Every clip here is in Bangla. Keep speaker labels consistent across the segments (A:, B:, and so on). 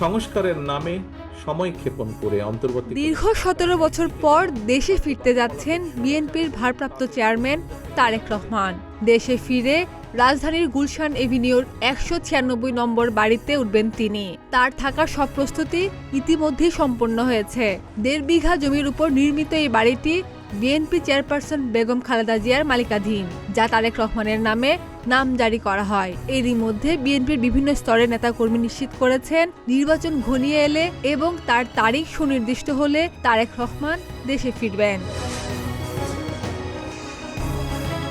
A: সংস্কারের নামে সময় ক্ষেপণ করে অন্তর্বর্তী
B: দীর্ঘ ১৭ বছর পর দেশে ফিরতে যাচ্ছেন বিএনপির ভারপ্রাপ্ত চেয়ারম্যান তারেক রহমান। দেশে ফিরে রাজধানীর গুলশান এভিনিউর ১৯৬ নম্বর বাড়িতে উঠবেন তিনি। তার থাকার সব প্রস্তুতি ইতিমধ্যেই সম্পন্ন হয়েছে। ১.৫ বিঘা জমির উপর নির্মিত এই বাড়িটি বিএনপি চেয়ারপারসন বেগম খালেদা জিয়ার মালিকাধীন, যা তারেক রহমানের নামে নাম জারি করা হয়। এরই মধ্যে বিএনপির বিভিন্ন স্তরের নেতাকর্মী নিশ্চিত করেছেন, নির্বাচন ঘনিয়ে এলে এবং তার তারিখ সুনির্দিষ্ট হলে তারেক রহমান দেশে ফিরবেন।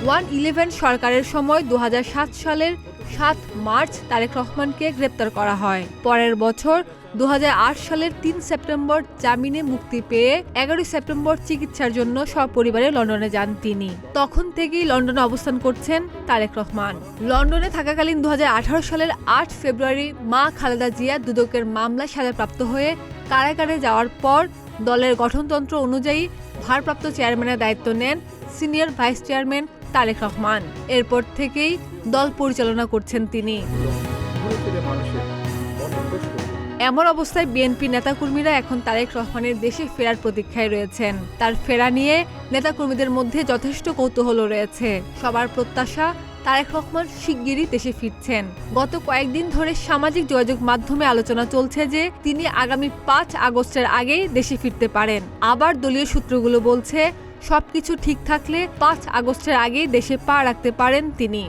B: 1-11 সরকারের সময় ২০০৭ সালের ৭ মার্চ তারেক রহমানকে গ্রেপ্তার করা হয়। পরের বছর ২০০৮ সালের ৩ সেপ্টেম্বর জামিনে মুক্তি পেয়ে ১১ সেপ্টেম্বর চিকিৎসার জন্য সপরিবারে লন্ডনে যান তিনি। তখন থেকেই লন্ডনে অবস্থান করছেন তারেক রহমান। লন্ডনে থাকাকালীন ২০১৮ সালের ৮ ফেব্রুয়ারি মা খালেদা জিয়া দুদকের মামলায় সাজাপ্রাপ্ত হয়ে কারাগারে যাওয়ার পর দলের গঠনতন্ত্র অনুযায়ী ভারপ্রাপ্ত চেয়ারম্যানের দায়িত্ব নেন senior vice chairman Tarique Rahman. এরপর থেকেই দল পরিচালনা করছেন তিনি। এমন অবস্থায় বিএনপি নেতাকর্মীরা এখন তারেক রহমানের দেশে ফেরার প্রতীক্ষায় রয়েছেন। তার ফেরা নিয়ে নেতাকর্মীদের মধ্যে যথেষ্ট কৌতূহল রয়েছে। সবার প্রত্যাশা তারেক রহমান শিগগিরই দেশে ফিরছেন। গত কয়েকদিন ধরে সামাজিক যোগাযোগ মাধ্যমে আলোচনা চলছে যে তিনি আগামী ৫ আগস্টের আগেই দেশে ফিরতে পারেন। আবার দলীয় সূত্রগুলো বলছে সবকিছু ঠিক থাকলে ৫ আগস্টের আগেই দেশে পা রাখতে পারেন তিনি।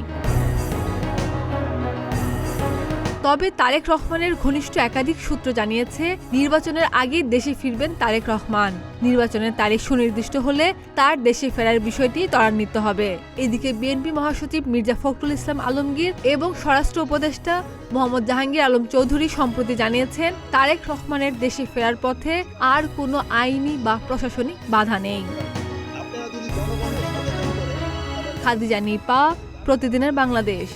B: তবে তারেক রহমানের ঘনিষ্ঠ একাধিক সূত্র জানিয়েছে, নির্বাচনের আগেই দেশে ফিরবেন তারেক রহমান। নির্বাচনের তারিখ সুনির্দিষ্ট হলে তার দেশে ফেরার বিষয়টি ত্বরান্বিত হবে। এদিকে বিএনপি মহাসচিব মির্জা ফখরুল ইসলাম আলমগীর এবং স্বরাষ্ট্র উপদেষ্টা মোহাম্মদ জাহাঙ্গীর আলম চৌধুরী সম্প্রতি জানিয়েছেন, তারেক রহমানের দেশে ফেরার পথে আর কোনো আইনি বা প্রশাসনিক বাধা নেই। খাদিজা নিপা, প্রতিদিনের বাংলাদেশ।